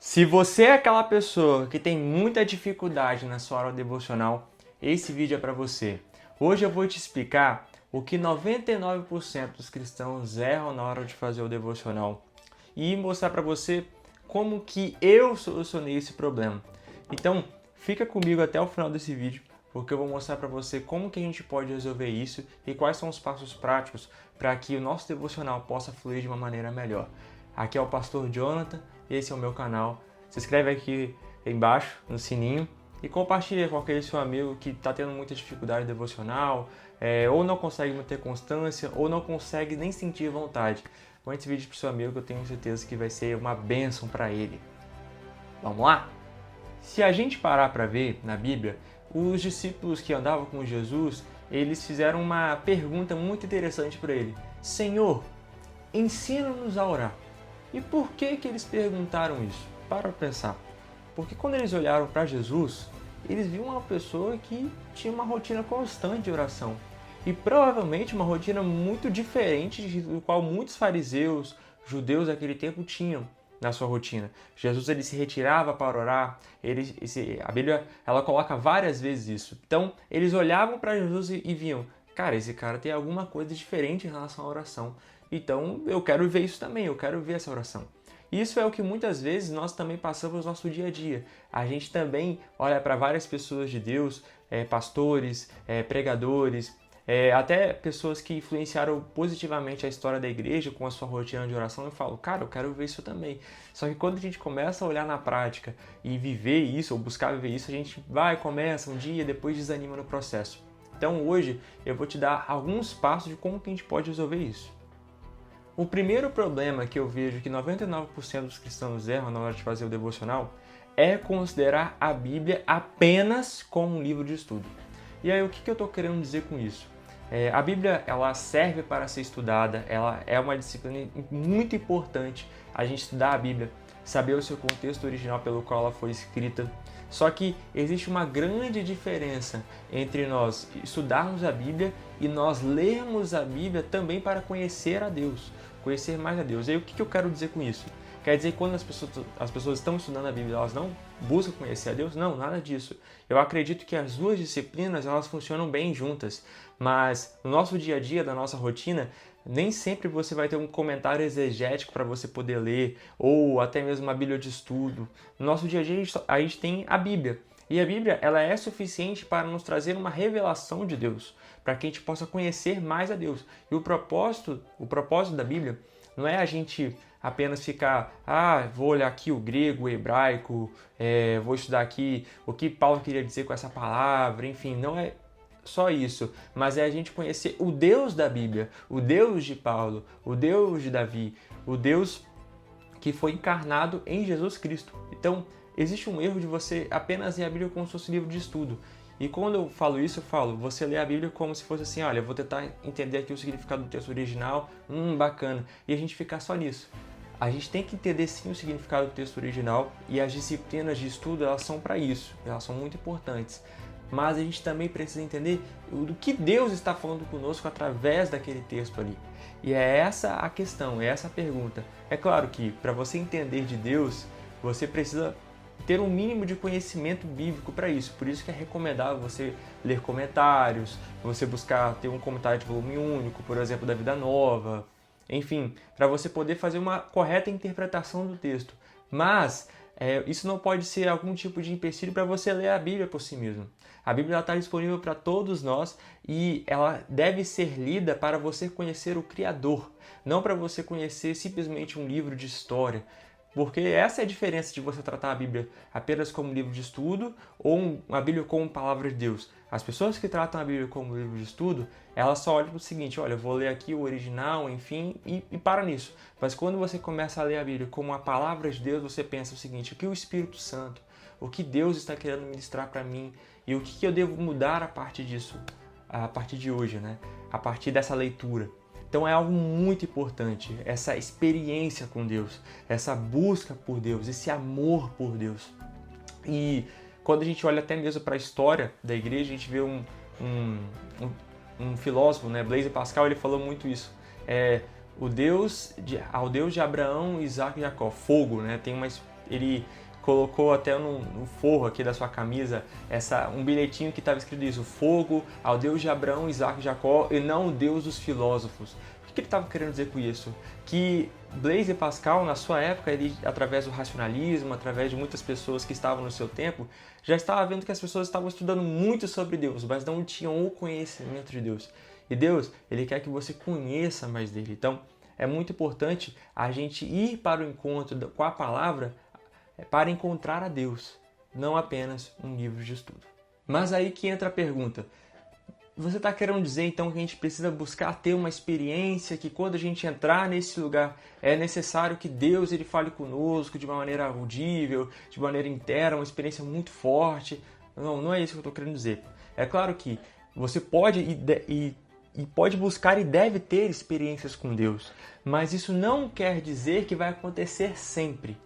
Se você é aquela pessoa que tem muita dificuldade na sua hora devocional, esse vídeo é para você. Hoje eu vou te explicar o que 99% dos cristãos erram na hora de fazer o devocional e mostrar para você como que eu solucionei esse problema. Então, fica comigo até o final desse vídeo, porque eu vou mostrar para você como que a gente pode resolver isso e quais são os passos práticos para que o nosso devocional possa fluir de uma maneira melhor. Aqui é o Pastor Jonathan, esse é o meu canal. Se inscreve aqui embaixo no sininho e compartilha com aquele seu amigo que está tendo muita dificuldade devocional, ou não consegue manter constância, ou não consegue nem sentir vontade. Mande esse vídeo para o seu amigo que eu tenho certeza que vai ser uma bênção para ele. Vamos lá? Se a gente parar para ver na Bíblia, os discípulos que andavam com Jesus, eles fizeram uma pergunta muito interessante para ele. Senhor, ensina-nos a orar. E por que eles perguntaram isso? Para pensar. Porque quando eles olharam para Jesus, eles viam uma pessoa que tinha uma rotina constante de oração. E provavelmente uma rotina muito diferente do qual muitos fariseus, judeus daquele tempo tinham na sua rotina. Jesus ele se retirava para orar, a Bíblia ela coloca várias vezes isso. Então eles olhavam para Jesus e viam, cara, esse cara tem alguma coisa diferente em relação à oração. Então eu quero ver isso também, eu quero ver essa oração. Isso é o que muitas vezes nós também passamos no nosso dia a dia. A gente também olha para várias pessoas de Deus, pastores, pregadores, até pessoas que influenciaram positivamente a história da igreja com a sua rotina de oração e falo, cara, eu quero ver isso também. Só que quando a gente começa a olhar na prática e viver isso, ou buscar viver isso, a gente começa um dia, depois desanima no processo. Então hoje eu vou te dar alguns passos de como que a gente pode resolver isso. O primeiro problema que eu vejo que 99% dos cristãos erram na hora de fazer o devocional é considerar a Bíblia apenas como um livro de estudo. E aí, o que eu estou querendo dizer com isso? A Bíblia ela serve para ser estudada, ela é uma disciplina muito importante a gente estudar a Bíblia, saber o seu contexto original pelo qual ela foi escrita. Só que existe uma grande diferença entre nós estudarmos a Bíblia e nós lermos a Bíblia também para conhecer a Deus, conhecer mais a Deus. E aí o que eu quero dizer com isso? Quer dizer que quando as pessoas estão estudando a Bíblia, elas não buscam conhecer a Deus? Não, nada disso. Eu acredito que as duas disciplinas elas funcionam bem juntas, mas no nosso dia a dia, na nossa rotina, nem sempre você vai ter um comentário exegético para você poder ler, ou até mesmo uma Bíblia de estudo. No nosso dia a dia a gente tem a Bíblia. E a Bíblia ela é suficiente para nos trazer uma revelação de Deus, para que a gente possa conhecer mais a Deus. E o propósito da Bíblia não é a gente apenas ficar, vou olhar aqui o grego, o hebraico, vou estudar aqui o que Paulo queria dizer com essa palavra, enfim, não é só isso, mas é a gente conhecer o Deus da Bíblia, o Deus de Paulo, o Deus de Davi, o Deus que foi encarnado em Jesus Cristo. Então, existe um erro de você apenas ler a Bíblia como se fosse um livro de estudo. E quando eu falo isso, eu falo, você lê a Bíblia como se fosse assim, olha, eu vou tentar entender aqui o significado do texto original, bacana, e a gente ficar só nisso. A gente tem que entender sim o significado do texto original e as disciplinas de estudo, elas são para isso, elas são muito importantes. Mas a gente também precisa entender do que Deus está falando conosco através daquele texto ali. E é essa a questão, é essa a pergunta. É claro que para você entender de Deus, você precisa ter um mínimo de conhecimento bíblico para isso. Por isso que é recomendável você ler comentários, você buscar ter um comentário de volume único, por exemplo, da Vida Nova, enfim, para você poder fazer uma correta interpretação do texto. Mas isso não pode ser algum tipo de empecilho para você ler a Bíblia por si mesmo. A Bíblia está disponível para todos nós e ela deve ser lida para você conhecer o Criador, não para você conhecer simplesmente um livro de história. Porque essa é a diferença de você tratar a Bíblia apenas como livro de estudo ou a Bíblia como palavra de Deus. As pessoas que tratam a Bíblia como livro de estudo, elas só olham para o seguinte, olha, eu vou ler aqui o original, enfim, e para nisso. Mas quando você começa a ler a Bíblia como a palavra de Deus, você pensa o seguinte, o que o Espírito Santo, o que Deus está querendo ministrar para mim e o que eu devo mudar a partir disso, a partir de hoje, né? A partir dessa leitura. Então é algo muito importante, essa experiência com Deus, essa busca por Deus, esse amor por Deus. E quando a gente olha até mesmo para a história da igreja, a gente vê um filósofo, né, Blaise Pascal, ele falou muito isso. Ao Deus de Abraão, Isaac e Jacó, fogo, né? ele colocou até no forro aqui da sua camisa um bilhetinho que estava escrito isso: fogo ao Deus de Abraão, Isaac e Jacó e não o Deus dos filósofos. O que ele estava querendo dizer com isso? Que Blaise Pascal, na sua época, ele, através do racionalismo, através de muitas pessoas que estavam no seu tempo, já estava vendo que as pessoas estavam estudando muito sobre Deus, mas não tinham o conhecimento de Deus. E Deus, ele quer que você conheça mais dele. Então, é muito importante a gente ir para o encontro com a palavra para encontrar a Deus, não apenas um livro de estudo. Mas aí que entra a pergunta: você está querendo dizer então que a gente precisa buscar ter uma experiência, que quando a gente entrar nesse lugar é necessário que Deus ele fale conosco de uma maneira audível, de maneira interna, uma experiência muito forte? Não, não é isso que eu estou querendo dizer. É claro que você pode e pode buscar e deve ter experiências com Deus, mas isso não quer dizer que vai acontecer sempre.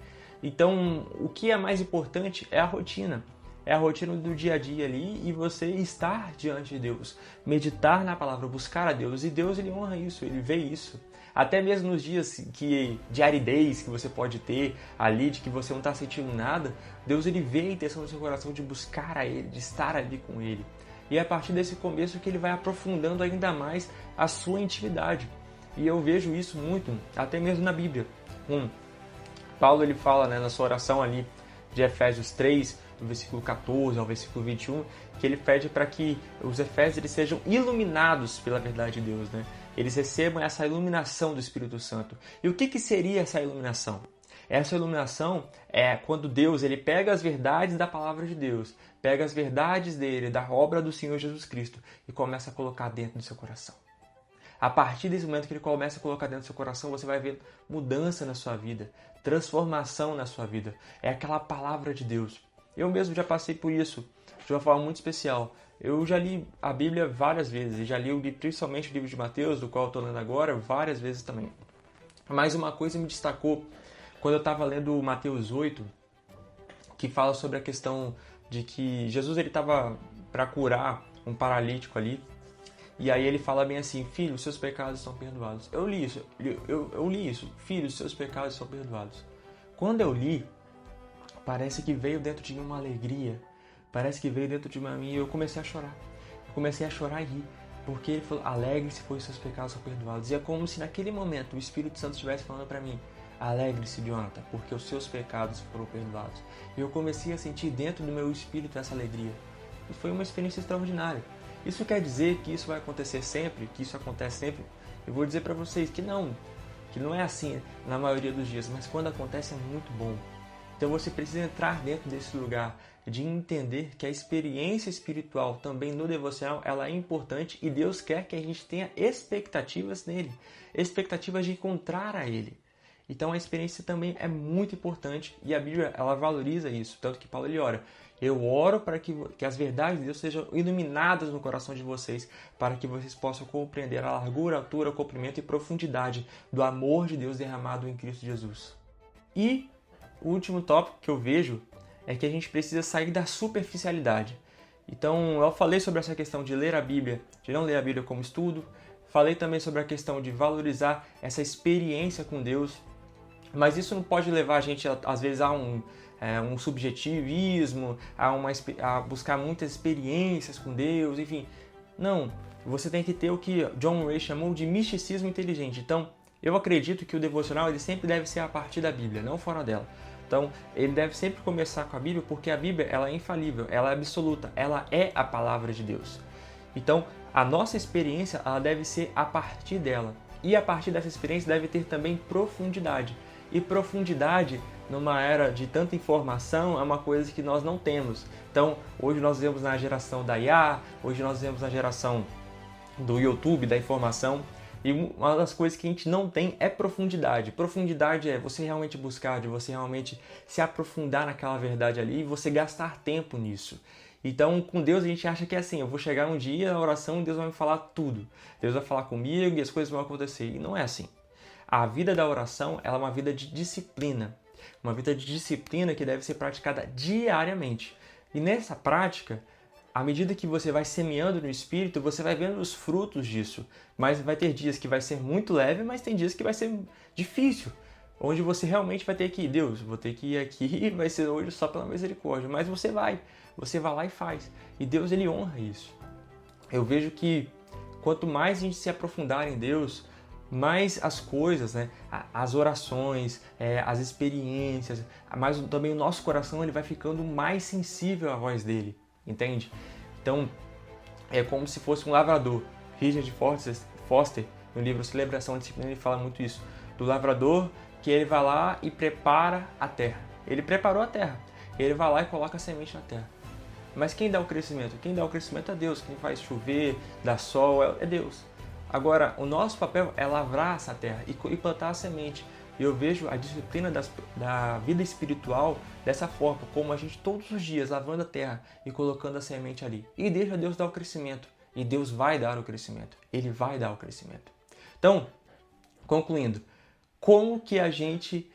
Então, o que é mais importante é a rotina. É a rotina do dia a dia ali e você estar diante de Deus, meditar na palavra, buscar a Deus. E Deus ele honra isso, ele vê isso. Até mesmo nos dias de aridez que você pode ter ali, de que você não está sentindo nada, Deus ele vê a intenção do seu coração de buscar a Ele, de estar ali com Ele. E é a partir desse começo que Ele vai aprofundando ainda mais a sua intimidade. E eu vejo isso muito, até mesmo na Bíblia. Paulo ele fala, na sua oração ali de Efésios 3, do versículo 14 ao versículo 21, que ele pede para que os Efésios eles sejam iluminados pela verdade de Deus, né? Eles recebam essa iluminação do Espírito Santo. E o que seria essa iluminação? Essa iluminação é quando Deus ele pega as verdades da palavra de Deus, pega as verdades dele, da obra do Senhor Jesus Cristo e começa a colocar dentro do seu coração. A partir desse momento que ele começa a colocar dentro do seu coração, você vai ver mudança na sua vida, transformação na sua vida. É aquela palavra de Deus. Eu mesmo já passei por isso de uma forma muito especial. Eu já li a Bíblia várias vezes, e já li principalmente o livro de Mateus, do qual eu estou lendo agora, várias vezes também. Mas uma coisa me destacou quando eu estava lendo Mateus 8, que fala sobre a questão de que Jesus estava para curar um paralítico ali. E aí ele fala bem assim: filho, seus pecados estão perdoados. Eu li isso, filho, seus pecados estão perdoados. Quando eu li, parece que veio dentro de mim uma alegria, parece que veio dentro de mim e eu comecei a chorar. Eu comecei a chorar e rir, porque ele falou: alegre-se, pois seus pecados são perdoados. E é como se naquele momento o Espírito Santo estivesse falando para mim: alegre-se, Jonathan, porque os seus pecados foram perdoados. E eu comecei a sentir dentro do meu espírito essa alegria. E foi uma experiência extraordinária. Isso quer dizer que isso vai acontecer sempre, que isso acontece sempre? Eu vou dizer para vocês que não é assim na maioria dos dias, mas quando acontece é muito bom. Então você precisa entrar dentro desse lugar de entender que a experiência espiritual também no devocional ela é importante e Deus quer que a gente tenha expectativas nele, expectativas de encontrar a Ele. Então a experiência também é muito importante e a Bíblia ela valoriza isso, tanto que Paulo ele ora: eu oro para que as verdades de Deus sejam iluminadas no coração de vocês, para que vocês possam compreender a largura, altura, comprimento e profundidade do amor de Deus derramado em Cristo Jesus. E o último tópico que eu vejo é que a gente precisa sair da superficialidade. Então eu falei sobre essa questão de ler a Bíblia, de não ler a Bíblia como estudo, falei também sobre a questão de valorizar essa experiência com Deus, mas isso não pode levar a gente, às vezes, a um subjetivismo, a buscar muitas experiências com Deus, enfim. Não, você tem que ter o que John Ray chamou de misticismo inteligente. Então, eu acredito que o devocional ele sempre deve ser a partir da Bíblia, não fora dela. Então, ele deve sempre começar com a Bíblia, porque a Bíblia ela é infalível, ela é absoluta, ela é a palavra de Deus. Então, a nossa experiência ela deve ser a partir dela. E a partir dessa experiência deve ter também profundidade. E profundidade, numa era de tanta informação, é uma coisa que nós não temos. Então, hoje nós vivemos na geração da IA, hoje nós vivemos na geração do YouTube, da informação. E uma das coisas que a gente não tem é profundidade. Profundidade é você realmente buscar, de você realmente se aprofundar naquela verdade ali e você gastar tempo nisso. Então, com Deus a gente acha que é assim: eu vou chegar um dia na oração e Deus vai me falar tudo. Deus vai falar comigo e as coisas vão acontecer. E não é assim. A vida da oração ela é uma vida de disciplina. Uma vida de disciplina que deve ser praticada diariamente. E nessa prática, à medida que você vai semeando no Espírito, você vai vendo os frutos disso. Mas vai ter dias que vai ser muito leve, mas tem dias que vai ser difícil. onde você realmente vai ter que ir. Deus, vou ter que ir aqui, vai ser hoje só pela misericórdia. Mas você vai lá e faz. E Deus, ele honra isso. Eu vejo que quanto mais a gente se aprofundar em Deus, mais as coisas, né, as orações, as experiências, mas também o nosso coração ele vai ficando mais sensível à voz dele, entende? Então, é como se fosse um lavrador. Richard Foster, no livro Celebração e Disciplina, ele fala muito isso. Do lavrador que ele vai lá e prepara a terra. Ele preparou a terra. Ele vai lá e coloca a semente na terra. Mas quem dá o crescimento? Quem dá o crescimento é Deus. Quem faz chover, dá sol, é Deus. Agora, o nosso papel é lavrar essa terra e plantar a semente. E eu vejo a disciplina da vida espiritual dessa forma, como a gente todos os dias lavando a terra e colocando a semente ali. E deixa Deus dar o crescimento. E Deus vai dar o crescimento. Ele vai dar o crescimento. Então, concluindo, como que a gente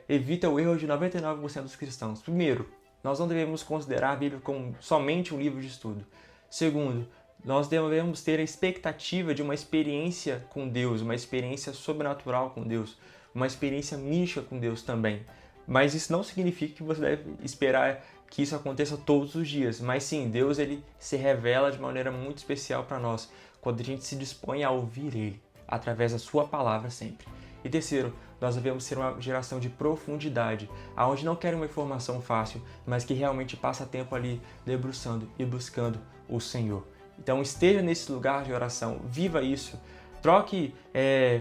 evita o erro de 99% dos cristãos? Primeiro, nós não devemos considerar a Bíblia como somente um livro de estudo. Segundo, nós devemos ter a expectativa de uma experiência com Deus, uma experiência sobrenatural com Deus, uma experiência mística com Deus também. Mas isso não significa que você deve esperar que isso aconteça todos os dias. Mas sim, Deus ele se revela de maneira muito especial para nós, quando a gente se dispõe a ouvir Ele, através da Sua palavra sempre. E terceiro, nós devemos ser uma geração de profundidade, aonde não quer uma informação fácil, mas que realmente passa tempo ali debruçando e buscando o Senhor. Então esteja nesse lugar de oração, viva isso. Troque,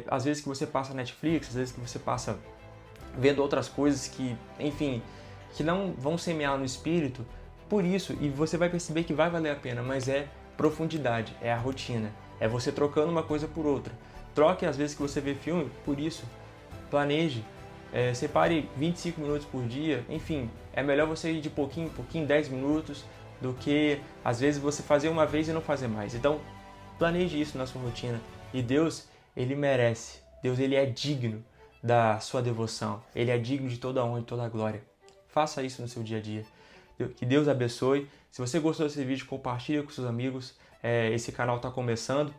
às vezes que você passa Netflix, às vezes que você passa vendo outras coisas que, enfim, que não vão semear no espírito, por isso, e você vai perceber que vai valer a pena, mas é profundidade, é a rotina, é você trocando uma coisa por outra. Troque às vezes que você vê filme, por isso, planeje, separe 25 minutos por dia, enfim, é melhor você ir de pouquinho em pouquinho, 10 minutos, do que às vezes você fazer uma vez e não fazer mais. Então, planeje isso na sua rotina. E Deus, Ele merece. Deus, Ele é digno da sua devoção. Ele é digno de toda a honra e toda a glória. Faça isso no seu dia a dia. Que Deus abençoe. Se você gostou desse vídeo, compartilhe com seus amigos. Esse canal está começando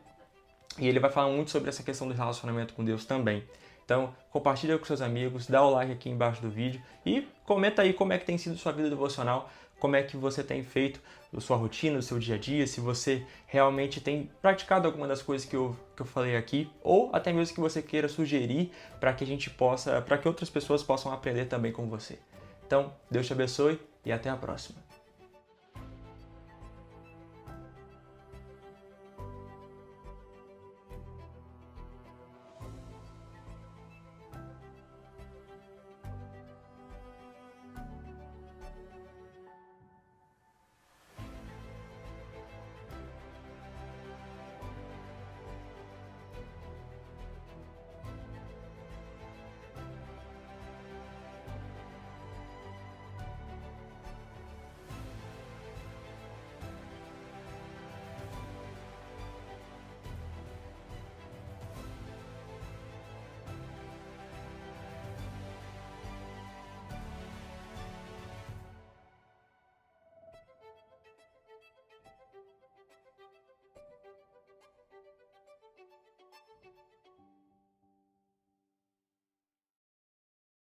e ele vai falar muito sobre essa questão do relacionamento com Deus também. Então, compartilha com seus amigos, dá o like aqui embaixo do vídeo e comenta aí como é que tem sido sua vida devocional, como é que você tem feito a sua rotina, o seu dia a dia, se você realmente tem praticado alguma das coisas que eu falei aqui, ou até mesmo que você queira sugerir para que para que outras pessoas possam aprender também com você. Então, Deus te abençoe e até a próxima.